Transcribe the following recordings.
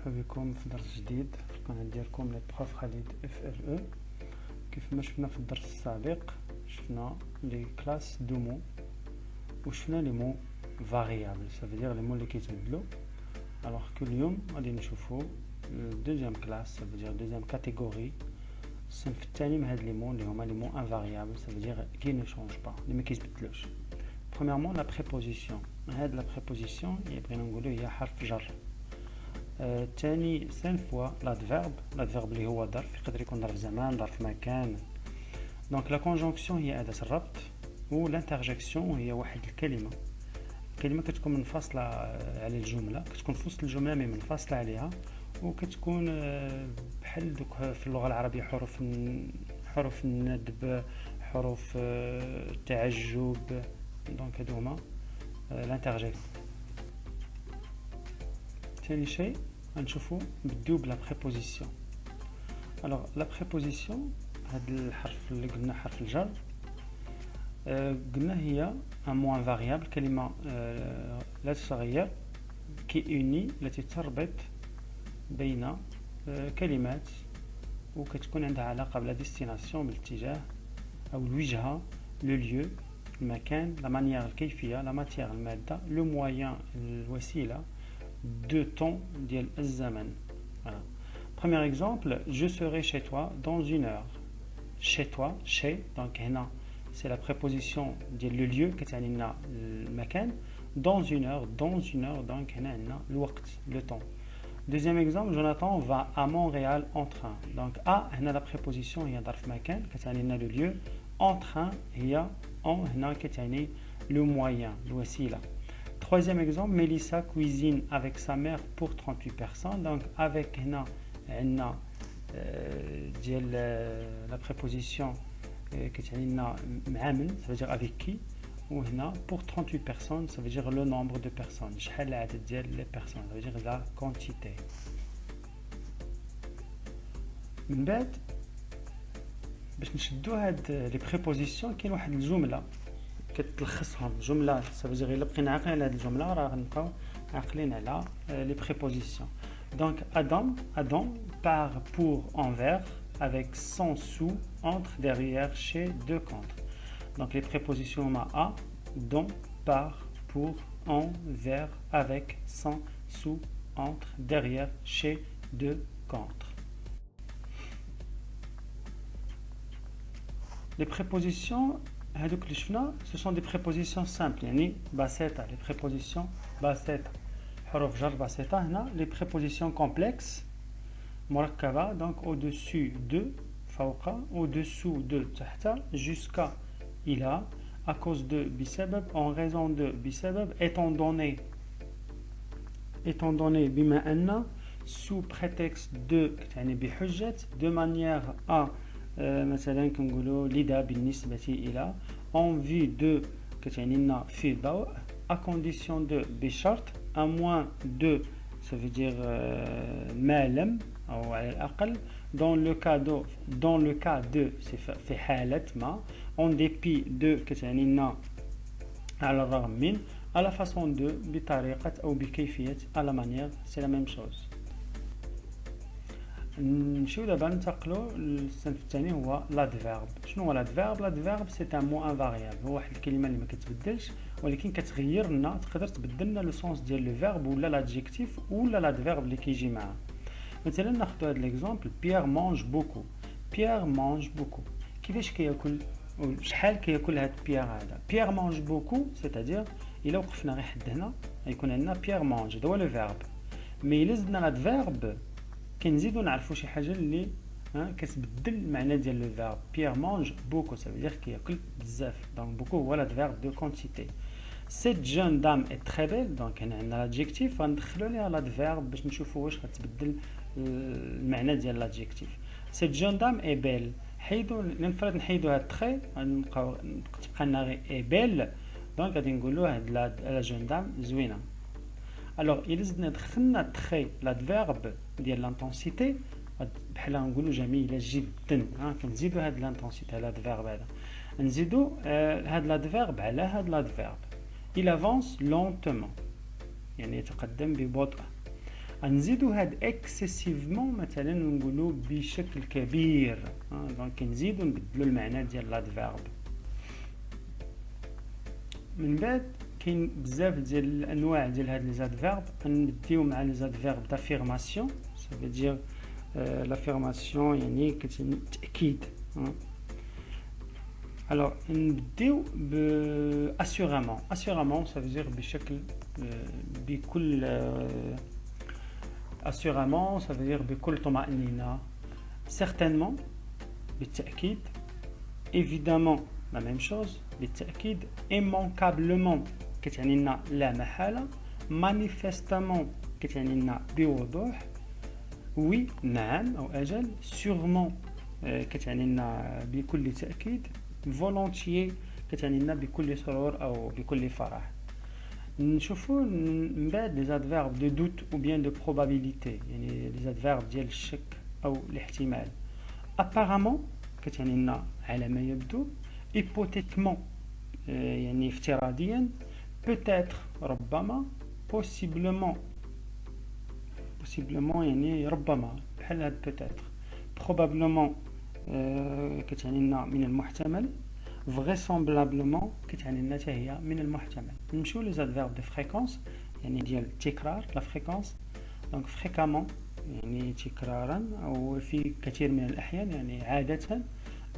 مرحبا بكم في درس جديد في القناة ديالكم لي بروف خالد FLE. كيف ما شفنا في الدرس السابق شفنا لي كلاس دو مو وشفنا لي مو فاريابل سافيدير لي مو اللي كيتبدلوا. الوغ كل يوم غادي نشوفوا دوزيام كلاس سافيدير دوزيام كاتيجوري الصنف الثاني من هاد لي مو اللي هما لي مو انفاريابل سافيدير كي نو شونج با اللي ما كيتبدلوش. Premièrement, la préposition. هاد la préposition بغينا نقولوا هي حرف جر. ثاني fois l'adverbe اللي هو ظرف يقدر يكون ظرف زمان ظرف مكان. دونك لا كونجونكسيون هي أداة الربط و لانترجيكسيون هي واحد الكلمة كتكون منفصلة على الجملة، كتكون في وسط الجملة مي منفصلة عليها، وكتكون بحال دوك في اللغة العربية حروف الندب، حروف التعجب. دونك هادو هما لانترجيكسيون. ثاني شيء غنشوفو نبداو بلا بريبوزيسيون. الوغ لا بريبوزيسيون هاد الحرف اللي قلنا حرف الجر قلنا هي ان مو فاريابل كلمه لا تتغير كي اوني التي تربط بين كلمات وكتكون عندها علاقه بلا ديستيناسيون بالاتجاه او الوجهه لو ليو المكان لا مانيير الكيفيه لا ماتيير الماده لو مويان الوسيله de temps ديال الزمن. Voilà. Premier exemple, je serai chez toi dans une heure. Chez toi, chez, donc هنا c'est la préposition ديال le lieu كتعني لنا المكان. Dans une heure, donc هنا عندنا الوقت le temps. Deuxième exemple, Jonathan va à Montréal en train. Donc à هنا la préposition هي ظرف مكان كتعني لنا le lieu. En train هي en هنا كتعني le moyen الوسيله. Troisième exemple, Mélissa cuisine avec sa mère pour 38 personnes. Donc, avec هنا عندنا ديال la préposition كتعني لنا مع من ça veut dire avec qui. وهنا pour 38 personnes ça veut dire le nombre de personnes. شحال العدد ديال les personnes ça veut dire la quantité. من بعد باش نشدو هاد لي بريبوزيسيون كاين واحد الجمله كتلخصهم جمله سافيزير الا بقينا عاقلين على هذه الجمله راه غنبقاو عاقلين على لي بريبوزيسيون. دونك Adam part pour envers avec 100 sous entre derrière chez deux contre. Donc les prépositions ma a dont part pour envers avec 100 sous entre derrière chez deux contre. Les prépositions هادوك اللي شفنا ce sont des prépositions simples يعني بسيطة. les prépositions بسيطة حروف جر بسيطة. هنا les prépositions complexes مركبة donc au-dessus de فوق au-dessous de تحت jusqu'à إلى à cause de بسبب en raison de بسبب étant donné بما أن sous prétexte de يعني بحجة de manière à مثلا كنقولوا لذا بالنسبة إلى en vue de كتعني لنا في ضوء à condition de بشرط à moins de ça veut dire ما لم أو على الأقل dans le cas de في حالة ما en dépit de كتعني لنا على الرغم من à la façon de بطريقة أو بكيفية à la manière c'est la même chose. نمشيو دابا ننتقلوا للصنف الثاني هو لادفيرب. شنو هو لادفيرب؟ لادفيرب سي ان مو انفاريابل هو واحد الكلمه اللي ما كتبدلش ولكن كتغير لنا تقدر تبدل لنا لو سونس ديال لو فيرب ولا لادجيكتيف ولا لادفيرب اللي كيجي معاه. مثلا ناخذ هذا ليكزامبل بيير مانج بوكو. بيير مانج بوكو كيفاش كياكل شحال كياكل هذا بيير هذا. بيير مانج بوكو سيتادير الا وقفنا غير حد هنا غيكون عندنا بيير مانج هذا هو لو فيرب. مي الا زدنا لادفيرب كنزيدو نعرفوا شي حاجه اللي كتبدل المعنى ديال لو فيرب. بيير مانج بوكو ça veut dire كياكل بزاف. دونك بوكو هو لادفيرب دو كونتيتي. cette jeune dame est très belle دونك هنا عندنا لادجيكتيف غندخلوا ليها لادفيرب باش نشوفوا واش غتبدل المعنى ديال لادجيكتيف. cette jeune dame est belle حيدوا نفرض نحيدوا هاد تري غنبقاو تبقى لنا غير اي بيل دونك غادي نقولوا هاد لا جون دام زوينه. الوغ الا زدنا دخلنا تري لادفيرب ديال لانتونسيتي بحال نقولوا جميله جدا كنزيدوا هاد لانتونسيتي على هاد الفيرب هذا نزيدوا هاد لادفيرب على هاد لادفيرب il avance lentement يعني يتقدم ببطء. غنزيدو هاد اكسيسيفمون مثلا نقولوا بشكل كبير، دونك نزيدو نبدلو المعنى ديال لادفيرب. من بعد كاين بزاف ديال الانواع ديال هاد لي زادفيرب. غنبديو مع لي زادفيرب دافيرماسيون، ça veut dire l'affirmation يعني كتعني التاكيد. alors نبديو ب assurément ça veut dire بشكل بكل assurément ça veut dire بكل طمأنينة، certainement بالتأكيد، évidemment la même chose بالتأكيد، immanquablement كتعني لنا لا محالة، manifestement كتعني لنا بوضوح، oui نعم أو أجل، sûrement كتعني لنا بكل تأكيد، volontiers كتعني لنا بكل سرور أو بكل فرح. نشوفوا من بعد les adverbes de doute ou bien de probabilité، يعني les adverbes ديال الشك أو الاحتمال. apparemment كتعني لنا على ما يبدو، hypothétiquement يعني افتراضيا، peut-être ربما، possiblement يعني ربما بحال هاد peut-être، probablement كتعني لنا من المحتمل، vraisemblablement كتعني لنا حتى هي من المحتمل. نمشيو لي زادفيرب دو فريكونس يعني ديال التكرار، لا فريكونس. دونك فريكامون يعني تكرارا او في كثير من الاحيان يعني عادة،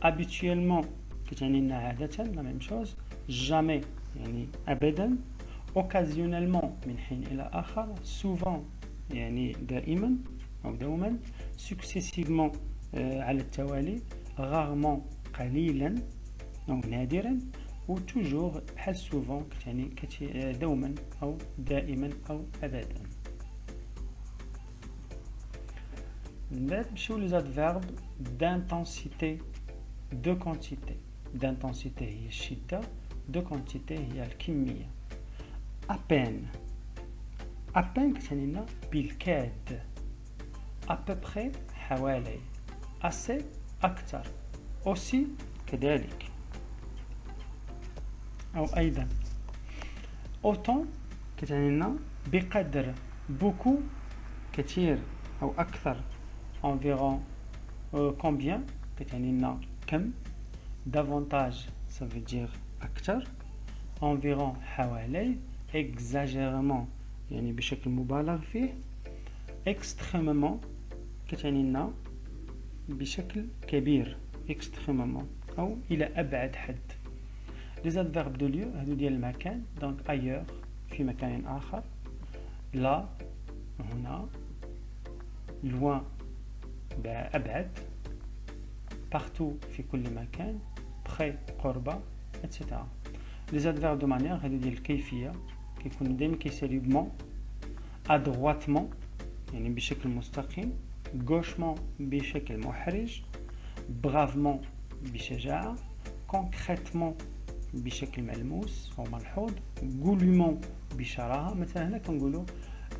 habituellement كتعني لنا عادة لا ميم شوز، jamais يعني ابدا، occasionnellement من حين الى اخر، souvent يعني دائما او دوما، successivement على التوالي، rarement قليلا أو نادرا، و toujours بحال souvent كتعني دوما أو دائما أو أبدا. من بعد نمشيو لي زادفيرب d'intensité de quantité. d'intensité هي الشدة، de quantité هي الكمية. à peine كتعني لنا بالكاد، à peu près حوالي، assez أكثر، aussi كذلك أو أيضا. autant كتعني لنا بقدر، beaucoup كثير أو أكثر، environ combien كتعني لنا كم، davantage ça veut dire أكثر، environ حوالي، exagérément يعني بشكل مبالغ فيه، extrêmement كتعني لنا بشكل كبير، extrêmement أو إلى أبعد حد. les adverbes de lieu هادو ديال المكان، donc ailleurs في مكان آخر، là هنا، loin أبعد، partout في كل مكان، près قرب، etc. les adverbes de manière هادو ديال الكيفية، كيكون دايما كيساليو بمون، adroitement يعني بشكل مستقيم، gauchement بشكل محرج، bravement بشجاعة، concrètement بشكل ملموس أو ملحوظ، goulûment بشراهة. مثلا هنا كنقولوا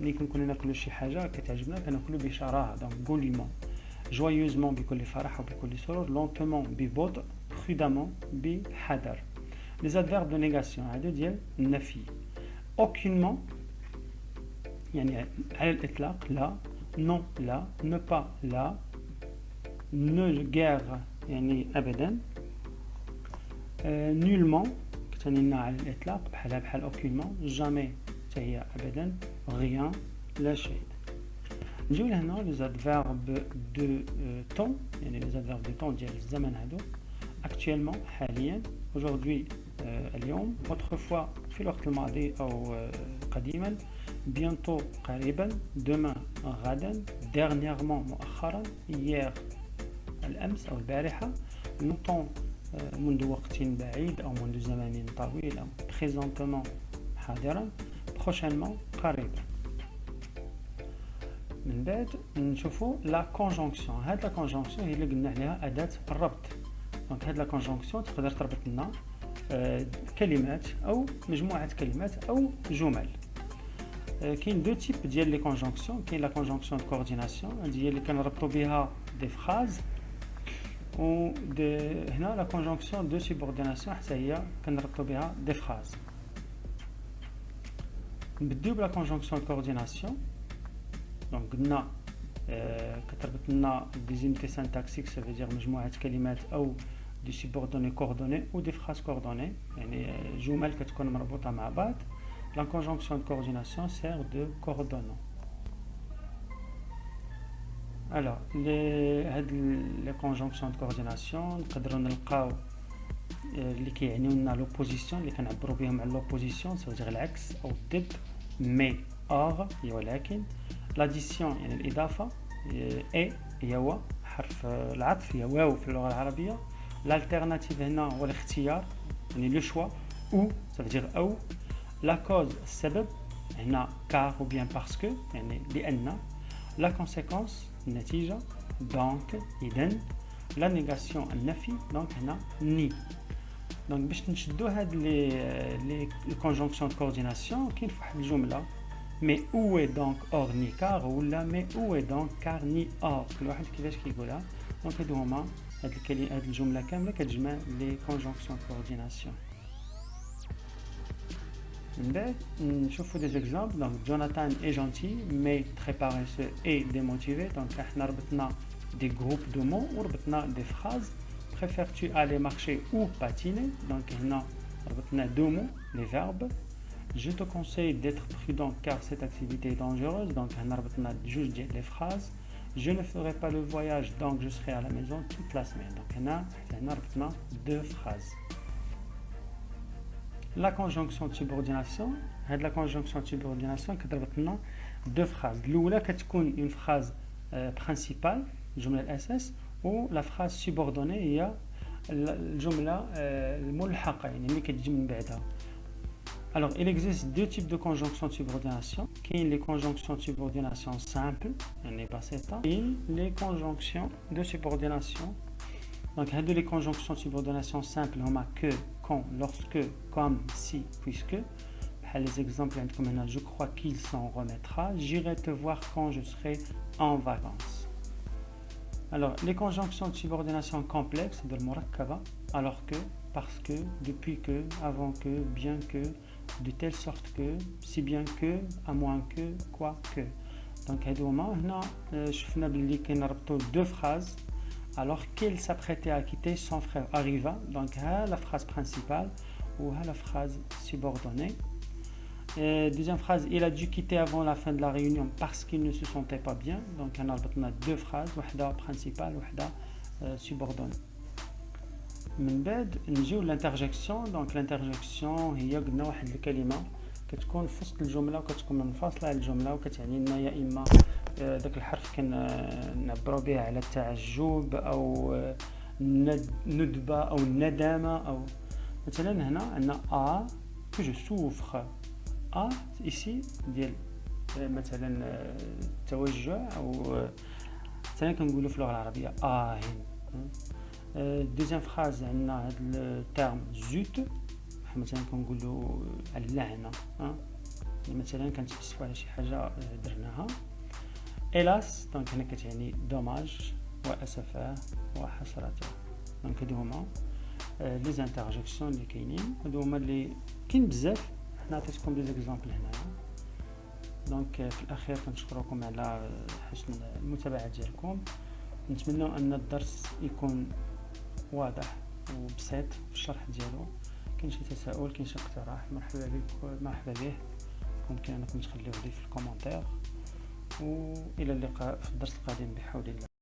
ملي كنكونوا ناكلوا شي حاجة كتعجبنا كناكلوا بشراهة، donc goulûment. joyeusement بكل فرح وبكل سرور، lentement ببطء، prudemment بحذر. les adverbes de négation هادو ديال النفي. aucunement يعني على الإطلاق لا، non لا، ne pas لا، ne guère يعني أبدا، nullement كتعني لنا على الإطلاق بحال aucunement، jamais تهي أبدا، rien لا شيء. نجيو لهنا les adverbes de temps يعني les adverbes de temps ديال الزمن هادو. actuellement حاليا، aujourd'hui اليوم، autrefois في الوقت الماضي أو قديما، bientôt قريبا، demain غدا، dernièrement مؤخرا، hier الأمس أو البارحة، longtemps منذ وقت بعيد أو منذ زمن طويل، أو présentement حاضرا، prochainement قريبا. من بعد نشوفوا لا كونجونكسيون. هاد لا كونجونكسيون هي اللي قلنا عليها أداة الربط. دونك هاد لا كونجونكسيون تقدر تربط لنا كلمات أو مجموعة كلمات أو جمل. كاين دو تيب ديال لي كونجونكسيون. كاين لا كونجونكسيون دو كورديناسيون هي اللي كنربطوا بها دي فراز، و هنا لا كونجونكسيون دو سوبورديناسيون حتى هي كنربطوا بها دي فراز. نبداو بلا كونجونكسيون دو كورديناسيون. دونك قلنا كتربط لنا دي زونيتي سانتاكسيك سا فيدير مجموعه كلمات او دي سوبوردوني كوردوني او دي فراز كوردوني يعني جمل كتكون مربوطه مع بعض. لا كونجونكسيون دو كورديناسيون سير دو كوردونون. الوغ هاد لي كونجونكسيون دو كورديناسيون نقدروا نلقاو اللي كيعنيو لنا لوبوزيسيون اللي كنعبروا بهم على لوبوزيسيون سواء العكس او الضد. مي اور هي ولكن. لاديسيون يعني الاضافه. اي هي هو حرف العطف هي واو في اللغه العربيه. l'alternative هنا هو الاختيار يعني لو شوا او ça او. لا كوز السبب هنا كار ou bien parce que يعني لان. لا كونسيكونس النتيجه دونك اذن. لا نيغاسيون النفي دونك هنا ني. دونك باش نشدو هاد لي كونجونكسيون دو كورديناسيون كاين في واحد الجمله مي او اي دونك اور ني كار ولا مي او اي دونك كار ني اور كل واحد كيفاش كيقولها. دونك هادو هما هاد الجمله كامله كتجمع لي كونجونكسيون دو كورديناسيون. من بعد نشوفو دي زيكزامبل. دونك جوناثان اي جونتي مي تري باريسو اي ديموتيفي. دونك احنا ربطنا des groupes de mots ou des phrases. Préfères-tu aller marcher ou patiner? Donc هنا ربطنا deux mots, les verbes. Je te conseille d'être prudent car cette activité est dangereuse. Donc هنا ربطنا جوج ديال les phrases. Je ne ferai pas le voyage donc je serai à la maison toute la semaine. Donc هنا ربطنا deux phrases. La conjonction de subordination. هاد la conjonction de subordination كتربط لنا deux phrases. الأولى كتكون une phrase principale الجملة الأساس و لا فراز سوبوردوني هي الجملة الملحقة يعني اللي كتجي من بعدها. Alors il existe deux types de conjonctions de subordination. كاين les conjonctions de subordination simples يعني بسيطة. كاين les conjonctions de subordination. Donc هادو les conjonctions de subordination simples هما que, quand, lorsque, comme, si, puisque. بحال les exemples عندكم هنا je crois qu'il s'en remettra. J'irai te voir quand je serai en vacances. Alors, les conjonctions de subordination complexes de المركبة alors que, parce que, depuis que, avant que, bien que, de telle sorte que, si bien que, à moins que, quoi que. Donc هادو هما هنا شفنا باللي كنربطوا deux phrases alors qu'il s'apprêtait à quitter son frère arriva. Donc ها la phrase principale ou ها la phrase subordonnée. Deuxième phrase, il a dû quitter avant la fin de la réunion parce qu'il ne se sentait pas bien. Donc on a deux phrases, وحدة principale وحدة subordonnée. من بعد نجيو l'interjection. Donc l'interjection هي قلنا واحد الكلمة كتكون في وسط الجملة وكتكون منفصلة على الجملة وكتعني لنا يا إما داك الحرف كنعبروا به على التعجب أو الندبة أو الندامة. أو مثلا هنا عندنا que je souffre. ici ديال مثلا التوجع او مثلا كنقولوا في اللغه العربيه هين. دوزيام فراز عندنا هذا التيرم زوت مثلا كنقولوا اللعنه. مثلا كنتاسفوا على شي حاجه درناها. الاس دونك هنا كتعني دوماج واسفاه وحسرته. دونك هادو هما لي زانترجيكسيون اللي كاينين. هادو هما اللي كاين بزاف. حنا عطيتكم دي زيكزامبل هنايا. دونك في الاخير كنشكركم على حسن المتابعه ديالكم. نتمنى ان الدرس يكون واضح وبسيط في الشرح ديالو. كاين شي تساؤل كاين شي اقتراح مرحبا به. ممكن انكم تخليوه لي في الكومونتير. والى اللقاء في الدرس القادم بحول الله.